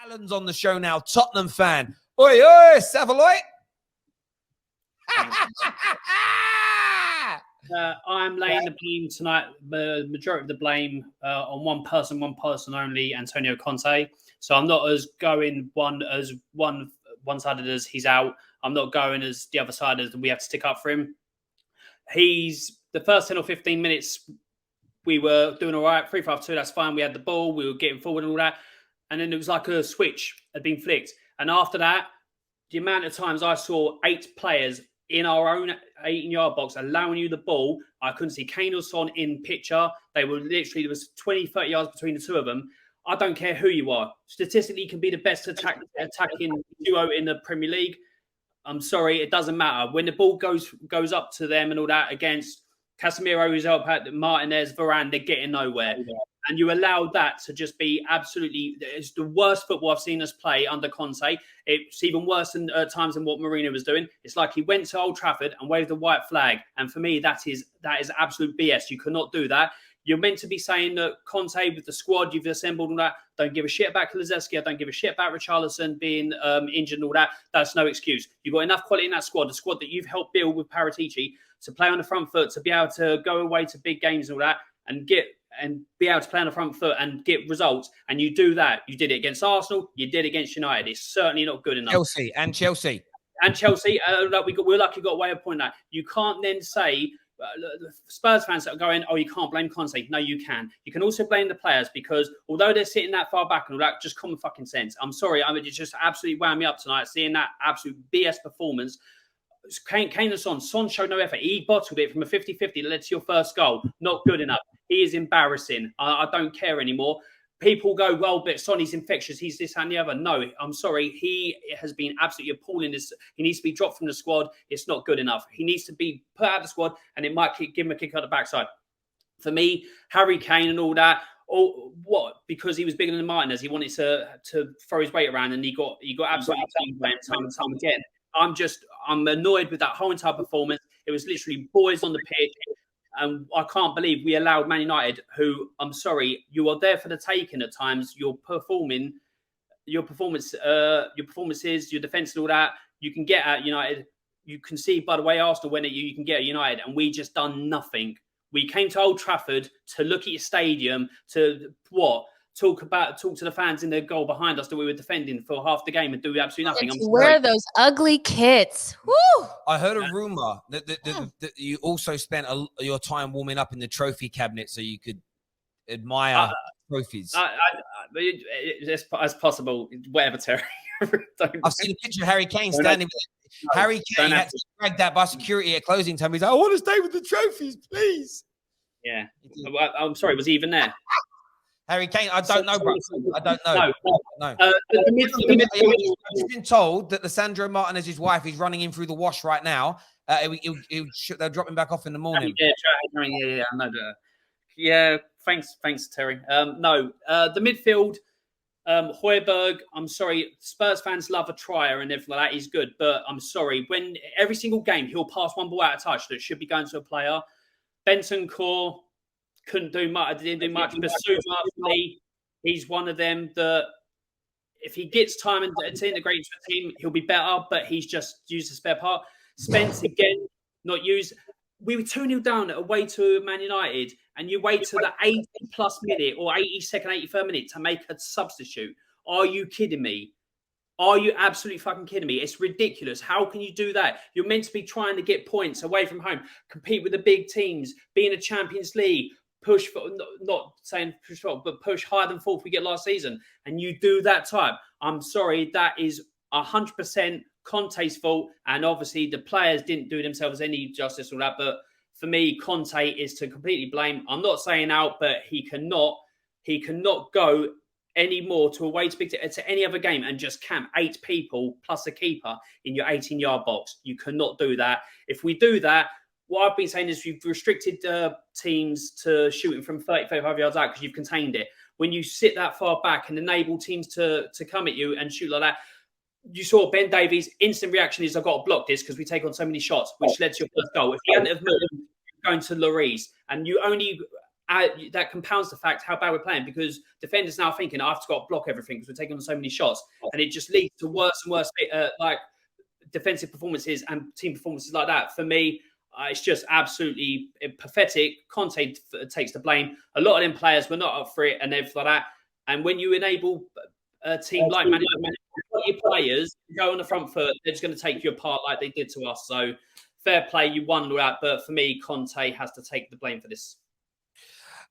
Alan's on the show now, Tottenham fan. Oi, oi, Savaloy. I'm laying the blame tonight, the majority of the blame on one person only, Antonio Conte. So I'm not as going one-sided as he's out. I'm not going as the other side as we have to stick up for him. He's the first 10 or 15 minutes, we were doing all right. 3-5-2, that's fine. We had the ball, we were getting forward and all that. And then it was like a switch had been flicked. And after that, the amount of times I saw 8 players in our own 18-yard box allowing you the ball, I couldn't see Kane or Son in picture. They were literally, there was 20, 30 yards between the two of them. I don't care who you are. Statistically, you can be the best attacking duo in the Premier League. I'm sorry, it doesn't matter. When the ball goes up to them and all that against Casemiro, who's up at Martinez, Varane, they're getting nowhere. Yeah. And you allow that to just be absolutely, it's the worst football I've seen us play under Conte. It's even worse than times than what Mourinho was doing. It's like he went to Old Trafford and waved the white flag. And for me, that is absolute BS. You cannot do that. You're meant to be saying that Conte, with the squad you've assembled and all that, don't give a shit about Kulusevski. I don't give a shit about Richarlison being injured and all that. That's no excuse. You've got enough quality in that squad, the squad that you've helped build with Paratici, to play on the front foot, to be able to go away to big games and all that, and be able to play on the front foot and get results. And you do that. You did it against Arsenal. You did it against United. It's certainly not good enough. Chelsea. We're lucky we got away with pointing that. You can't then say, the Spurs fans that are going, oh, you can't blame Conte. No, you can. You can also blame the players, because although they're sitting that far back and all that, just common fucking sense. I'm sorry. I mean, it just absolutely wound me up tonight, seeing that absolute BS performance. Kane and Son showed no effort. He bottled it from a 50-50 that led to your first goal. Not good enough. He is embarrassing. I don't care anymore. People go, well, but Son, he's infectious. He's this and the other. No, I'm sorry. He has been absolutely appalling. He needs to be dropped from the squad. It's not good enough. He needs to be put out of the squad, and it might give him a kick out the backside. For me, Harry Kane and all that, what? Because he was bigger than Martinez, he wanted to throw his weight around, and he got absolutely time and time again. I'm annoyed with that whole entire performance. It was literally boys on the pitch. And I can't believe we allowed Man United, who, I'm sorry, you are there for the taking at times. Your performances, your defence and all that, you can get at United. You can see, by the way, Arsenal went at you, you can get at United, and we just done nothing. We came to Old Trafford to look at your stadium, to what? Talk to the fans in the goal behind us that we were defending for half the game and do absolutely nothing. Wear those ugly kits. Woo! I heard a rumor that you also spent your time warming up in the trophy cabinet so you could admire trophies. As possible, whatever, Terry. I've seen a picture of Harry Kane standing with it. Harry Kane had to drag that by security at closing time. He's like, I want to stay with the trophies, please. Yeah. I'm sorry, was he even there? Harry Kane, I don't know, bro. I don't know. No. I've been told that Lissandro Martinez's wife is running in through the wash right now. They'll drop him back off in the morning. Yeah, I know that. Yeah, thanks, Terry. The midfield, Højbjerg, I'm sorry, Spurs fans love a trier and everything like that. He's good, but I'm sorry, when every single game he'll pass one ball out of touch that should be going to a player. Bentancur didn't do much. But Souma, he's one of them that if he gets time and to integrate into the team, he'll be better, but he's just used a spare part. Spence, again, not used. We were 2-0 down away to Man United, and you wait till the 80-plus minute or 82nd, 83rd minute to make a substitute. Are you kidding me? Are you absolutely fucking kidding me? It's ridiculous. How can you do that? You're meant to be trying to get points away from home, compete with the big teams, be in a Champions League, push for, not saying push for, but push higher than fourth we get last season, and you do that type. I'm sorry, that is 100% Conte's fault, and obviously the players didn't do themselves any justice or that. But for me, Conte is to completely blame. I'm not saying out, but he cannot go anymore to away to any other game and just camp 8 people plus a keeper in your 18-yard box. You cannot do that. If we do that, what I've been saying is you've restricted teams to shooting from 30, 35 yards out because you've contained it. When you sit that far back and enable teams to come at you and shoot like that, you saw Ben Davies' instant reaction is, I've got to block this because we take on so many shots, which led to your first goal. If he hadn't have moved, going to Lloris, and you only that compounds the fact how bad we're playing, because defenders now thinking I've got to block everything because we're taking on so many shots, and it just leads to worse and worse like defensive performances and team performances like that. For me, it's just absolutely pathetic. Conte takes the blame. A lot of them players were not up for it and everything like that. And when you enable a team like Man United, your players go on the front foot, they're just going to take you apart like they did to us. So fair play, you won all that. But for me, Conte has to take the blame for this.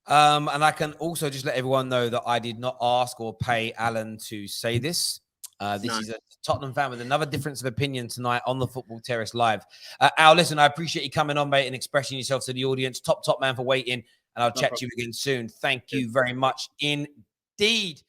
And I can also just let everyone know that I did not ask or pay Alan to say this. This is a Tottenham fan with another difference of opinion tonight on the Football Terrace Live. Al, listen, I appreciate you coming on, mate, and expressing yourself to the audience. Top man for waiting, and I'll chat to you again soon. Thank you very much indeed.